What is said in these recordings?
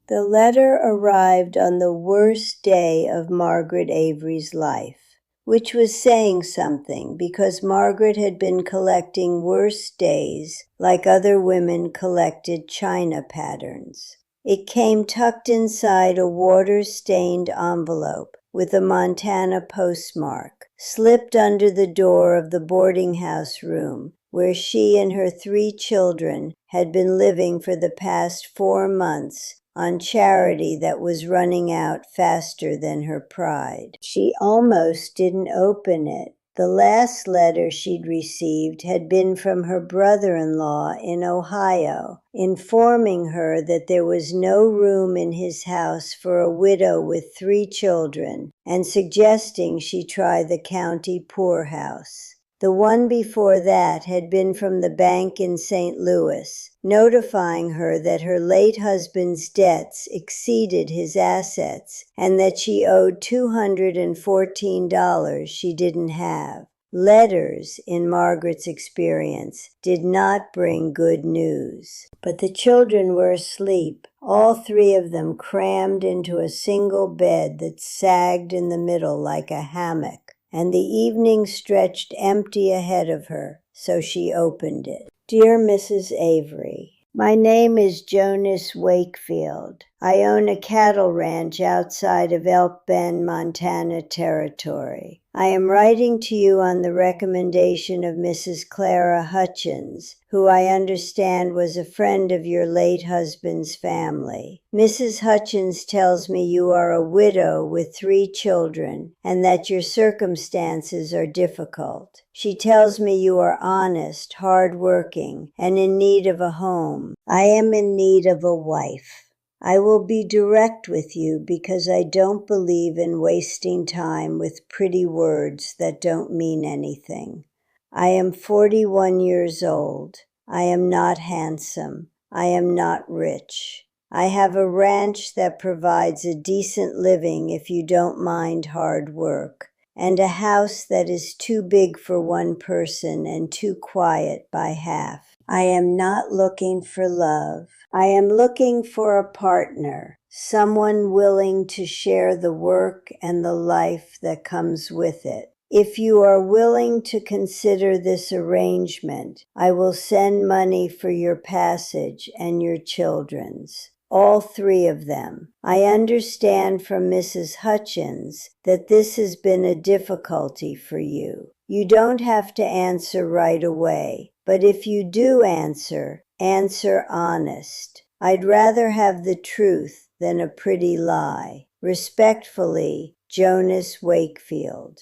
The letter arrived on the worst day of Margaret Avery's life, which was saying something because Margaret had been collecting worst days like other women collected china patterns. It came tucked inside a water-stained envelope with a Montana postmark, slipped under the door of the boarding house room where she and her 3 children had been living for the past 4 months on charity that was running out faster than her pride. She almost didn't open it. The last letter she'd received had been from her brother-in-law in Ohio, informing her that there was no room in his house for a widow with 3 children, and suggesting she try the county poorhouse. The one before that had been from the bank in St. Louis, notifying her that her late husband's debts exceeded his assets and that she owed $214 she didn't have. Letters, in Margaret's experience, did not bring good news. But the children were asleep, all 3 of them crammed into a single bed that sagged in the middle like a hammock, and the evening stretched empty ahead of her, so she opened it. Dear Mrs. Avery, my name is Jonas Wakefield. I own a cattle ranch outside of Elk Bend, Montana Territory. I am writing to you on the recommendation of Mrs. Clara Hutchins, who I understand was a friend of your late husband's family. Mrs. Hutchins tells me you are a widow with 3 children and that your circumstances are difficult. She tells me you are honest, hard-working, and in need of a home. I am in need of a wife. I will be direct with you because I don't believe in wasting time with pretty words that don't mean anything. I am 41 years old. I am not handsome. I am not rich. I have a ranch that provides a decent living if you don't mind hard work, and a house that is too big for one person and too quiet by half. I am not looking for love. I am looking for a partner, someone willing to share the work and the life that comes with it. If you are willing to consider this arrangement, I will send money for your passage and your children's. All 3 of them. I understand from Mrs. Hutchins that this has been a difficulty for you. You don't have to answer right away, but if you do answer honest. I'd rather have the truth than a pretty lie. Respectfully, Jonas Wakefield.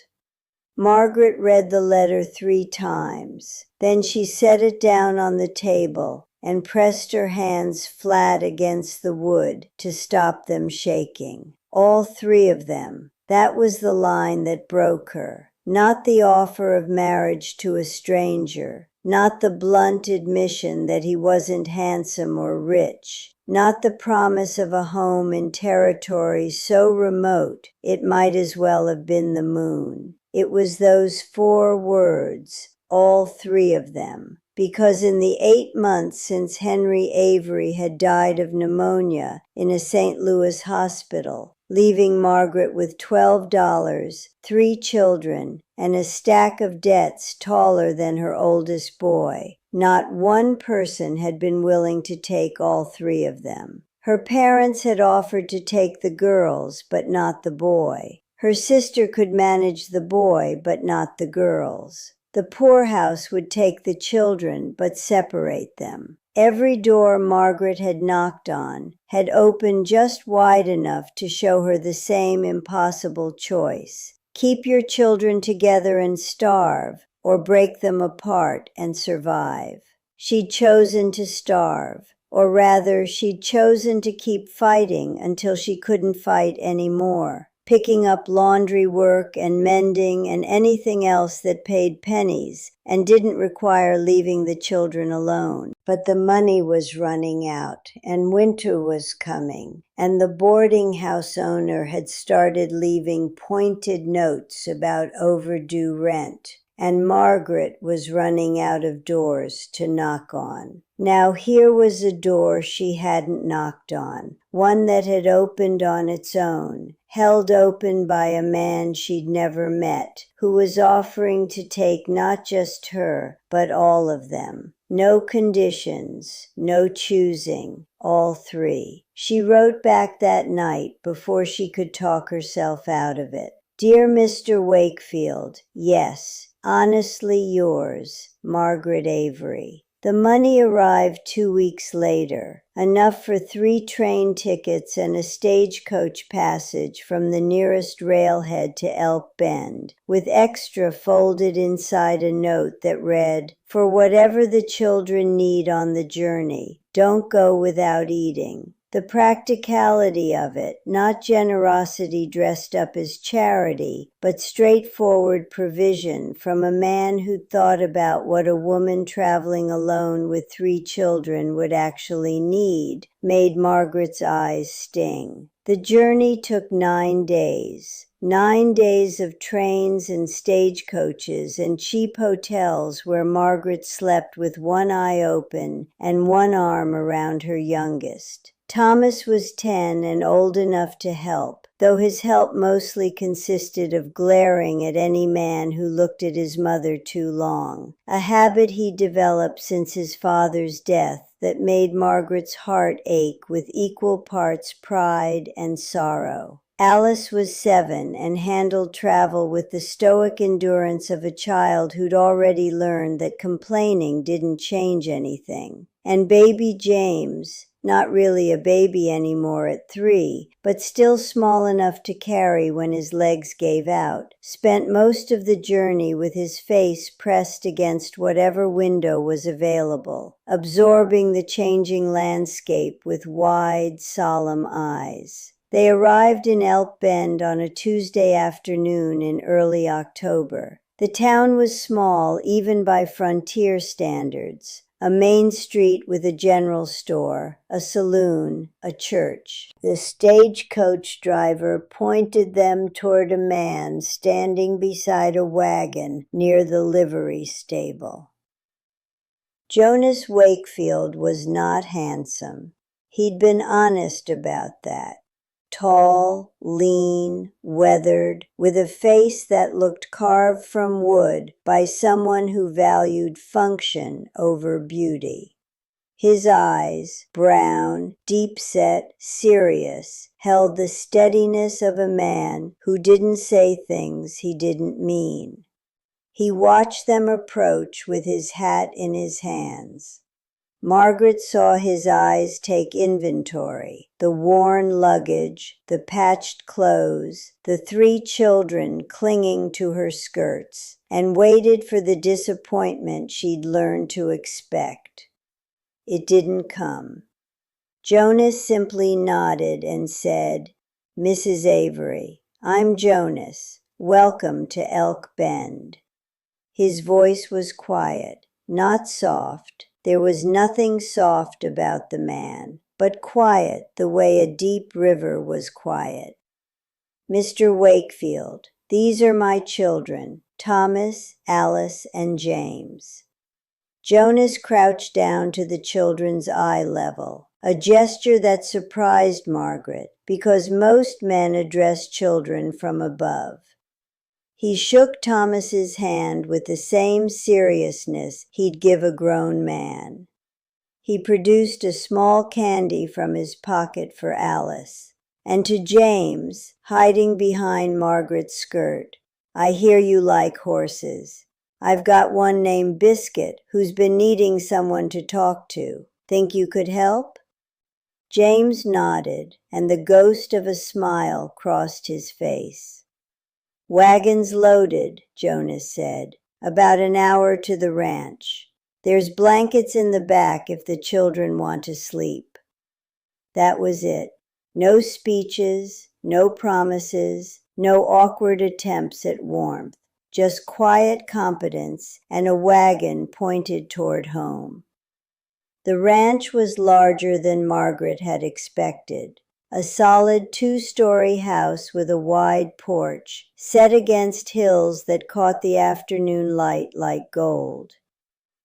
Margaret read the letter 3 times. Then she set it down on the table and pressed her hands flat against the wood to stop them shaking. All 3 of them. That was the line that broke her. Not the offer of marriage to a stranger. Not the blunt admission that he wasn't handsome or rich. Not the promise of a home in territory so remote it might as well have been the moon. It was those 4 words, all 3 of them. Because in the 8 months since Henry Avery had died of pneumonia in a St. Louis hospital, leaving Margaret with $12, 3 children, and a stack of debts taller than her oldest boy, not one person had been willing to take all 3 of them. Her parents had offered to take the girls, but not the boy. Her sister could manage the boy, but not the girls. The poorhouse would take the children, but separate them. Every door Margaret had knocked on had opened just wide enough to show her the same impossible choice. Keep your children together and starve, or break them apart and survive. She'd chosen to starve, or rather, she'd chosen to keep fighting until she couldn't fight anymore, picking up laundry work and mending and anything else that paid pennies and didn't require leaving the children alone. But the money was running out, and winter was coming, and the boarding house owner had started leaving pointed notes about overdue rent, and Margaret was running out of doors to knock on. Now here was a door she hadn't knocked on, one that had opened on its own, held open by a man she'd never met, who was offering to take not just her, but all of them. No conditions, no choosing, all three. She wrote back that night before she could talk herself out of it. Dear Mr. Wakefield, yes, honestly yours, Margaret Avery. The money arrived 2 weeks later, enough for 3 train tickets and a stagecoach passage from the nearest railhead to Elk Bend, with extra folded inside a note that read, "For whatever the children need on the journey, don't go without eating." The practicality of it, not generosity dressed up as charity, but straightforward provision from a man who'd thought about what a woman traveling alone with 3 children would actually need, made Margaret's eyes sting. The journey took 9 days. 9 days of trains and stagecoaches and cheap hotels where Margaret slept with one eye open and one arm around her youngest. Thomas was 10 and old enough to help, though his help mostly consisted of glaring at any man who looked at his mother too long, a habit he developed since his father's death that made Margaret's heart ache with equal parts pride and sorrow. Alice was 7 and handled travel with the stoic endurance of a child who'd already learned that complaining didn't change anything. And baby James, not really a baby anymore at 3, but still small enough to carry when his legs gave out, spent most of the journey with his face pressed against whatever window was available, absorbing the changing landscape with wide, solemn eyes. They arrived in Elk Bend on a Tuesday afternoon in early October. The town was small even by frontier standards. A main street with a general store, a saloon, a church. The stagecoach driver pointed them toward a man standing beside a wagon near the livery stable. Jonas Wakefield was not handsome. He'd been honest about that. Tall, lean, weathered, with a face that looked carved from wood by someone who valued function over beauty. His eyes, brown, deep-set, serious, held the steadiness of a man who didn't say things he didn't mean. He watched them approach with his hat in his hands. Margaret saw his eyes take inventory, the worn luggage, the patched clothes, the 3 children clinging to her skirts, and waited for the disappointment she'd learned to expect. It didn't come. Jonas simply nodded and said, "Mrs. Avery, I'm Jonas. Welcome to Elk Bend." His voice was quiet, not soft. There was nothing soft about the man, but quiet the way a deep river was quiet. "Mr. Wakefield, these are my children, Thomas, Alice, and James." Jonas crouched down to the children's eye level, a gesture that surprised Margaret because most men address children from above. He shook Thomas's hand with the same seriousness he'd give a grown man. He produced a small candy from his pocket for Alice. And to James, hiding behind Margaret's skirt, "I hear you like horses. I've got one named Biscuit who's been needing someone to talk to. Think you could help?" James nodded, and the ghost of a smile crossed his face. "Wagons loaded," Jonas said. "About an hour to the ranch. There's blankets in the back if the children want to sleep." That was it. No speeches, no promises, no awkward attempts at warmth. Just quiet competence and a wagon pointed toward home. The ranch was larger than Margaret had expected. A solid 2-story house with a wide porch, set against hills that caught the afternoon light like gold.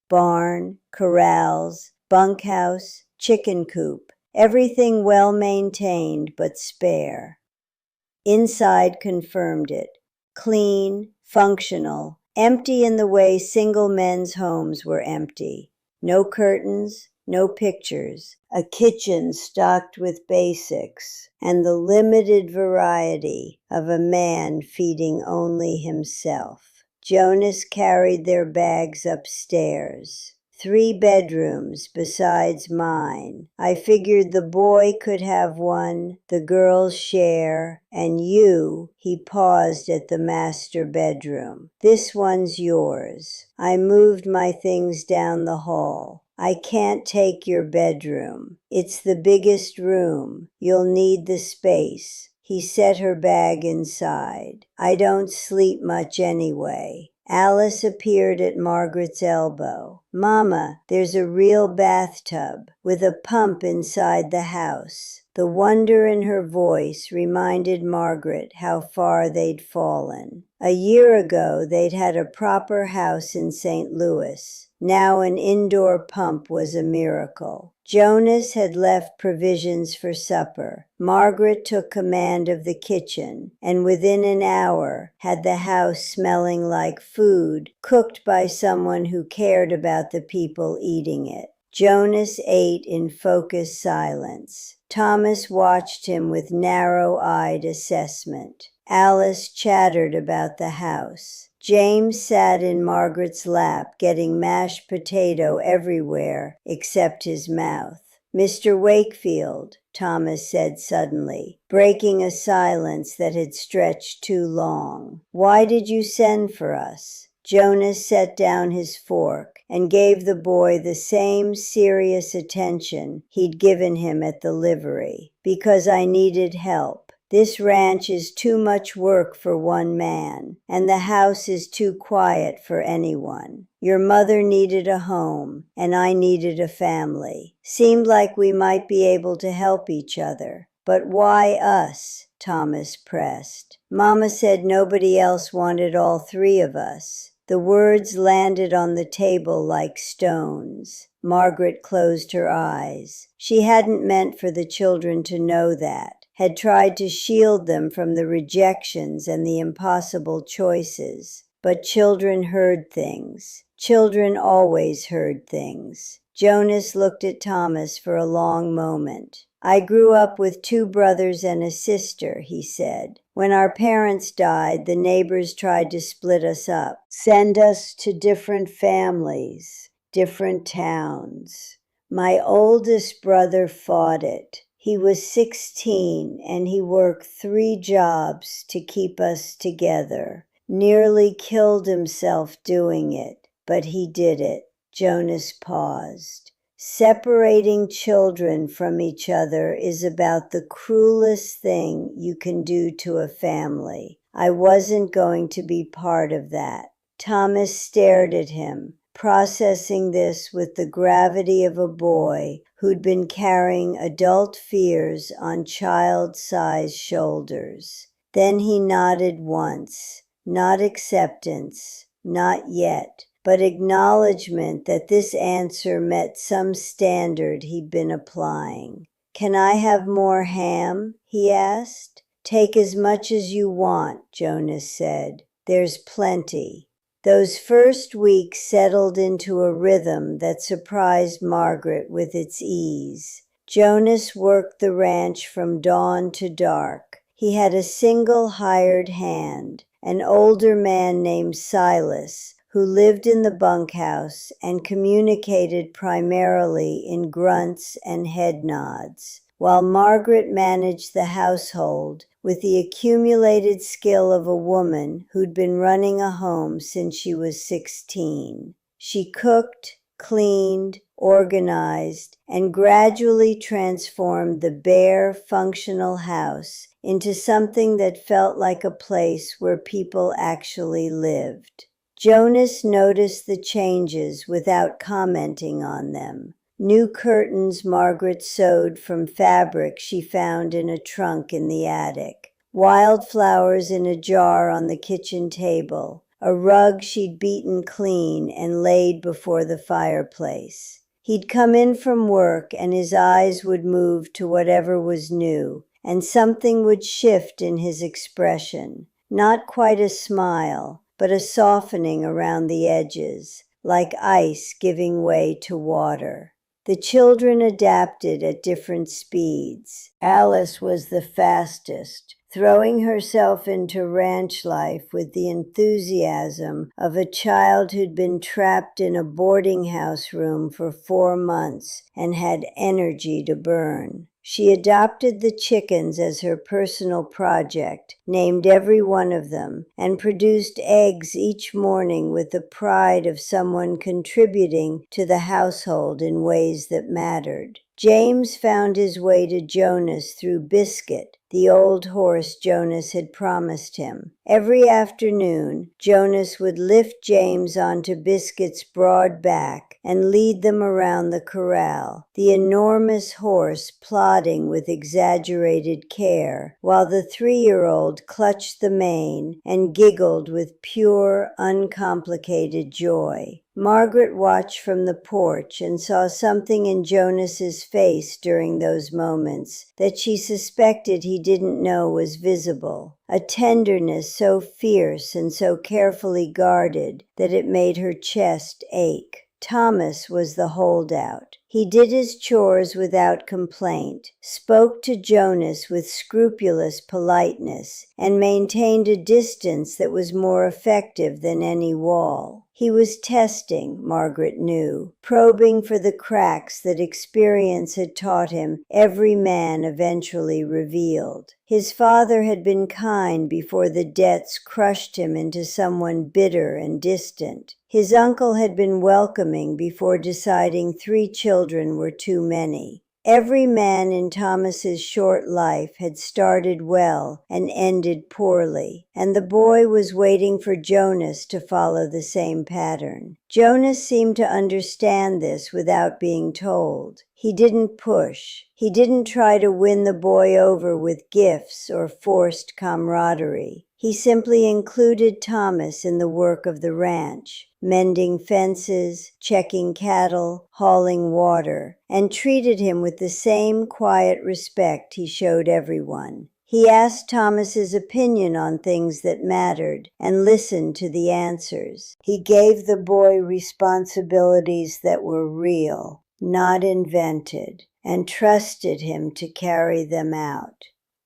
Barn, corrals, bunkhouse, chicken coop, everything well maintained but spare. Inside confirmed it. Clean, functional, empty in the way single men's homes were empty. No curtains, no pictures, a kitchen stocked with basics, and the limited variety of a man feeding only himself. Jonas carried their bags upstairs. 3 bedrooms besides mine. I figured the boy could have one, the girls share, and you, he paused at the master bedroom. This one's yours. I moved my things down the hall. I can't take your bedroom. It's the biggest room. You'll need the space. He set her bag inside. I don't sleep much anyway. Alice appeared at Margaret's elbow. Mama, there's a real bathtub with a pump inside the house. The wonder in her voice reminded Margaret how far they'd fallen. A year ago, they'd had a proper house in St. Louis. Now an indoor pump was a miracle. Jonas had left provisions for supper. Margaret took command of the kitchen, and within an hour had the house smelling like food cooked by someone who cared about the people eating it. Jonas ate in focused silence. Thomas watched him with narrow-eyed assessment. Alice chattered about the house. James sat in Margaret's lap, getting mashed potato everywhere except his mouth. Mr. Wakefield, Thomas said suddenly, breaking a silence that had stretched too long. Why did you send for us? Jonas set down his fork and gave the boy the same serious attention he'd given him at the livery. Because I needed help. This ranch is too much work for one man, and the house is too quiet for anyone. Your mother needed a home, and I needed a family. Seemed like we might be able to help each other. But why us? Thomas pressed. Mama said nobody else wanted all 3 of us. The words landed on the table like stones. Margaret closed her eyes. She hadn't meant for the children to know that. Had tried to shield them from the rejections and the impossible choices. But children heard things. Children always heard things. Jonas looked at Thomas for a long moment. I grew up with 2 brothers and a sister, he said. When our parents died, the neighbors tried to split us up, send us to different families, different towns. My oldest brother fought it. He was 16 and he worked 3 jobs to keep us together. Nearly killed himself doing it, but he did it. Jonas paused. Separating children from each other is about the cruelest thing you can do to a family. I wasn't going to be part of that. Thomas stared at him, processing this with the gravity of a boy who'd been carrying adult fears on child-sized shoulders. Then he nodded once, not acceptance, not yet, but acknowledgement that this answer met some standard he'd been applying. Can I have more ham? He asked. Take as much as you want, Jonas said. There's plenty. Those first weeks settled into a rhythm that surprised Margaret with its ease. Jonas worked the ranch from dawn to dark. He had a single hired hand, an older man named Silas, who lived in the bunkhouse and communicated primarily in grunts and head nods, while Margaret managed the household with the accumulated skill of a woman who'd been running a home since she was 16. She cooked, cleaned, organized, and gradually transformed the bare, functional house into something that felt like a place where people actually lived. Jonas noticed the changes without commenting on them. New curtains Margaret sewed from fabric she found in a trunk in the attic. Wildflowers in a jar on the kitchen table. A rug she'd beaten clean and laid before the fireplace. He'd come in from work and his eyes would move to whatever was new, and something would shift in his expression. Not quite a smile, but a softening around the edges, like ice giving way to water. The children adapted at different speeds. Alice was the fastest, throwing herself into ranch life with the enthusiasm of a child who'd been trapped in a boarding house room for 4 months and had energy to burn. She adopted the chickens as her personal project, named every one of them, and produced eggs each morning with the pride of someone contributing to the household in ways that mattered. James found his way to Jonas through Biscuit, the old horse Jonas had promised him. Every afternoon, Jonas would lift James onto Biscuit's broad back and lead them around the corral, the enormous horse plodding with exaggerated care, while the 3-year-old clutched the mane and giggled with pure, uncomplicated joy. Margaret watched from the porch and saw something in Jonas's face during those moments that she suspected he didn't know was visible, a tenderness so fierce and so carefully guarded that it made her chest ache. Thomas was the holdout. He did his chores without complaint, spoke to Jonas with scrupulous politeness, and maintained a distance that was more effective than any wall. He was testing, Margaret knew, probing for the cracks that experience had taught him every man eventually revealed. His father had been kind before the debts crushed him into someone bitter and distant. His uncle had been welcoming before deciding 3 children were too many. Every man in Thomas's short life had started well and ended poorly, and the boy was waiting for Jonas to follow the same pattern. Jonas seemed to understand this without being told. He didn't push. He didn't try to win the boy over with gifts or forced camaraderie. He simply included Thomas in the work of the ranch, mending fences, checking cattle, hauling water, and treated him with the same quiet respect he showed everyone. He asked Thomas's opinion on things that mattered and listened to the answers. He gave the boy responsibilities that were real, not invented, and trusted him to carry them out.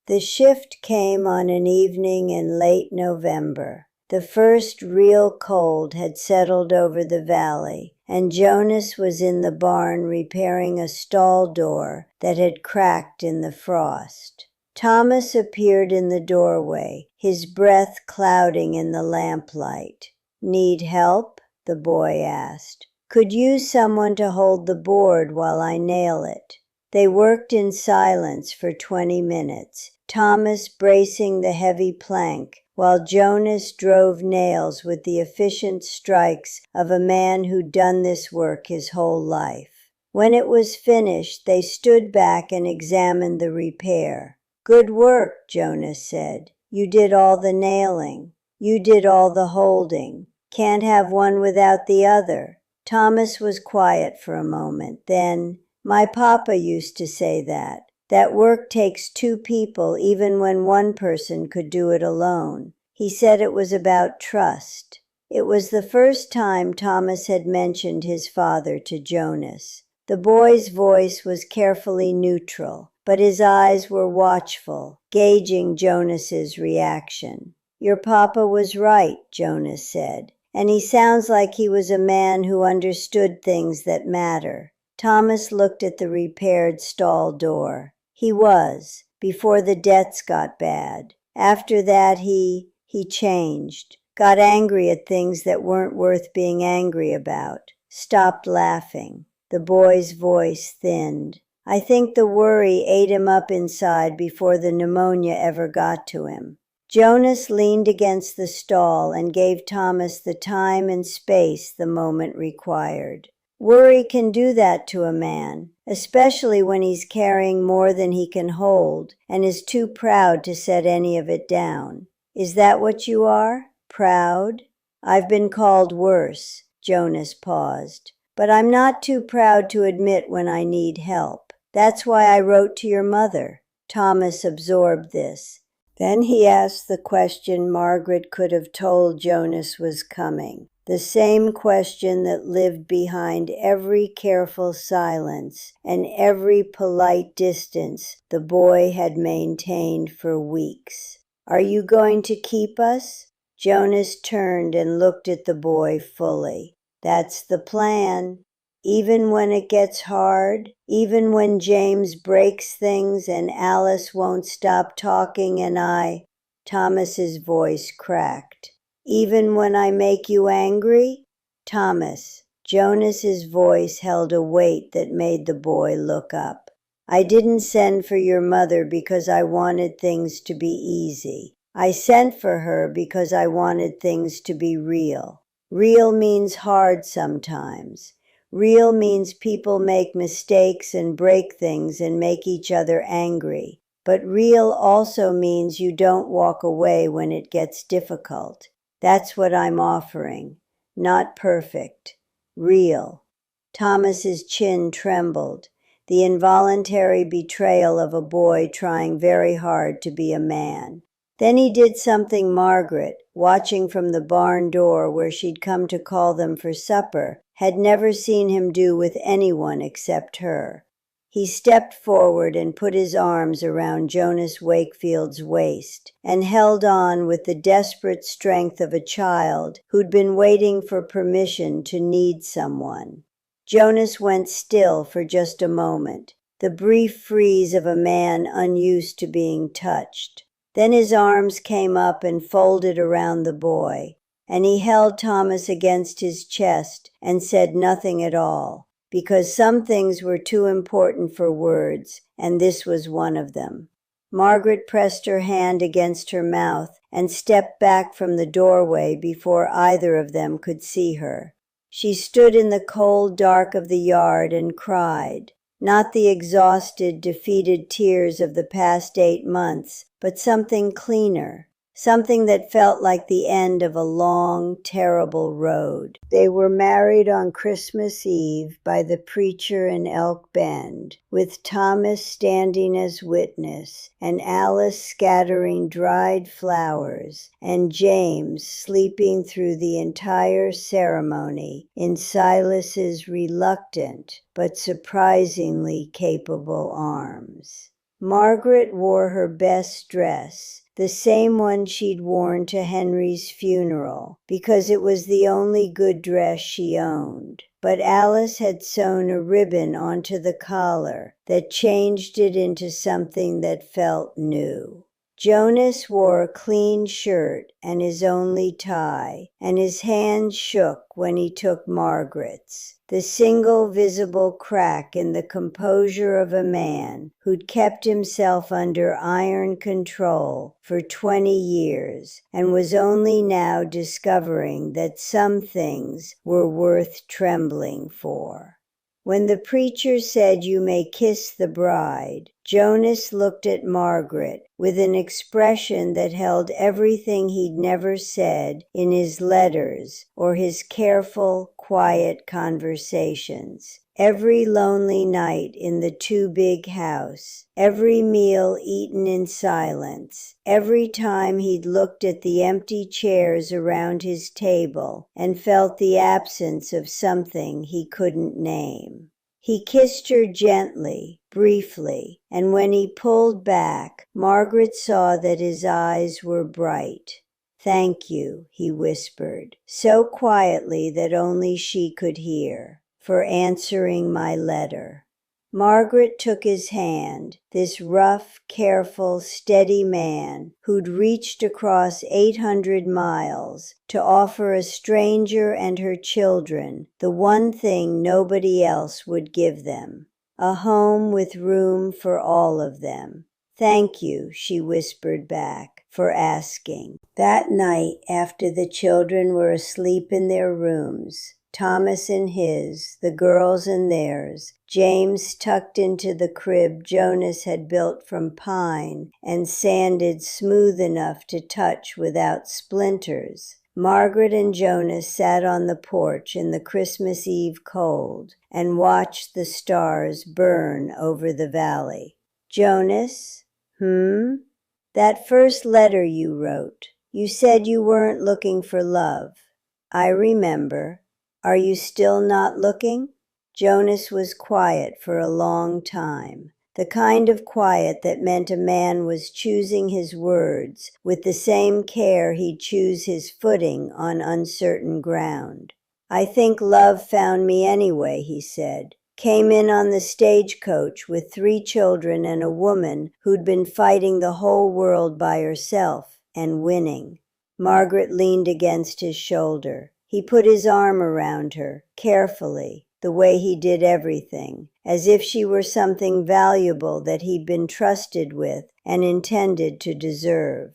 The shift came on an evening in late November. The first real cold had settled over the valley, and Jonas was in the barn repairing a stall door that had cracked in the frost. Thomas appeared in the doorway, his breath clouding in the lamplight. "Need help?" the boy asked. "Could use someone to hold the board while I nail it." They worked in silence for 20 minutes, Thomas bracing the heavy plank, while Jonas drove nails with the efficient strikes of a man who'd done this work his whole life. When it was finished, they stood back and examined the repair. "Good work," Jonas said. "You did all the nailing. You did all the holding. Can't have one without the other." Thomas was quiet for a moment. Then, "My papa used to say that work takes 2 people even when one person could do it alone. He said it was about trust." It was the first time Thomas had mentioned his father to Jonas. The boy's voice was carefully neutral, but his eyes were watchful, gauging Jonas's reaction. "Your papa was right," Jonas said, "and he sounds like he was a man who understood things that matter." Thomas looked at the repaired stall door. "He was, before the debts got bad. After that he changed, got angry at things that weren't worth being angry about, stopped laughing." The boy's voice thinned. "I think the worry ate him up inside before the pneumonia ever got to him." Jonas leaned against the stall and gave Thomas the time and space the moment required. Worry can do that to a man, especially when he's carrying more than he can hold and is too proud to set any of it down. "Is that what you are? Proud?" "I've been called worse." Jonas paused. but I'm not too proud to admit when I need help. That's why I wrote to your mother." Thomas absorbed this. Then he asked the question Margaret could have told Jonas was coming, the same question that lived behind every careful silence and every polite distance the boy had maintained for weeks. "Are you going to keep us?" Jonas turned and looked at the boy fully. "That's the plan. Even when it gets hard, even when James breaks things and Alice won't stop talking and Thomas's voice cracked. "Even when I make you angry?" "Thomas." Jonas's voice held a weight that made the boy look up. "I didn't send for your mother because I wanted things to be easy. I sent for her because I wanted things to be real. Real means hard sometimes. Real means people make mistakes and break things and make each other angry. But real also means you don't walk away when it gets difficult. That's what I'm offering. Not perfect. Real." Thomas's chin trembled, the involuntary betrayal of a boy trying very hard to be a man. Then he did something Margaret, watching from the barn door where she'd come to call them for supper, had never seen him do with anyone except her. He stepped forward and put his arms around Jonas Wakefield's waist and held on with the desperate strength of a child who'd been waiting for permission to need someone. Jonas went still for just a moment, the brief freeze of a man unused to being touched. Then his arms came up and folded around the boy, and he held Thomas against his chest and said nothing at all, because some things were too important for words, and this was one of them. Margaret pressed her hand against her mouth and stepped back from the doorway before either of them could see her. She stood in the cold dark of the yard and cried. Not the exhausted, defeated tears of the past 8 months, but something cleaner, something that felt like the end of a long, terrible road. They were married on Christmas Eve by the preacher in Elk Bend, with Thomas standing as witness, and Alice scattering dried flowers, and James sleeping through the entire ceremony in Silas's reluctant but surprisingly capable arms. Margaret wore her best dress, the same one she'd worn to Henry's funeral, because it was the only good dress she owned. But Alice had sewn a ribbon onto the collar that changed it into something that felt new. Jonas wore a clean shirt and his only tie, and his hand shook when he took Margaret's, the single visible crack in the composure of a man who'd kept himself under iron control for 20 years and was only now discovering that some things were worth trembling for. When the preacher said, "You may kiss the bride," Jonas looked at Margaret with an expression that held everything he'd never said in his letters or his careful, quiet conversations. Every lonely night in the too big house, every meal eaten in silence, every time he'd looked at the empty chairs around his table and felt the absence of something he couldn't name. He kissed her gently, briefly, and when he pulled back, Margaret saw that his eyes were bright. "Thank you," he whispered, so quietly that only she could hear, "for answering my letter." Margaret took his hand, this rough, careful, steady man who'd reached across 800 miles to offer a stranger and her children the one thing nobody else would give them, a home with room for all of them. "Thank you," she whispered back, "for asking." That night, after the children were asleep in their rooms, Thomas in his, the girls in theirs, James tucked into the crib Jonas had built from pine and sanded smooth enough to touch without splinters, Margaret and Jonas sat on the porch in the Christmas Eve cold and watched the stars burn over the valley. Jonas, That first letter you wrote, you said you weren't looking for love. I remember. Are you still not looking? Jonas was quiet for a long time. The kind of quiet that meant a man was choosing his words with the same care he'd choose his footing on uncertain ground. I think love found me anyway, he said. Came in on the stagecoach with 3 children and a woman who'd been fighting the whole world by herself and winning. Margaret leaned against his shoulder. He put his arm around her, carefully, the way he did everything, as if she were something valuable that he'd been trusted with and intended to deserve.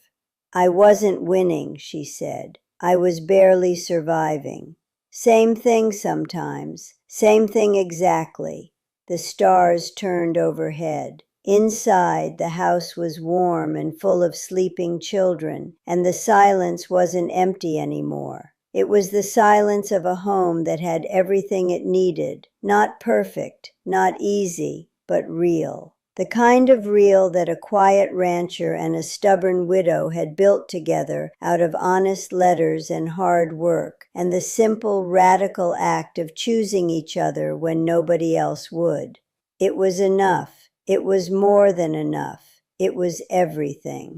I wasn't winning, she said. I was barely surviving. Same thing sometimes, same thing exactly. The stars turned overhead. Inside, the house was warm and full of sleeping children, and the silence wasn't empty anymore. It was the silence of a home that had everything it needed, not perfect, not easy, but real. The kind of real that a quiet rancher and a stubborn widow had built together out of honest letters and hard work, and the simple, radical act of choosing each other when nobody else would. It was enough. It was more than enough. It was everything.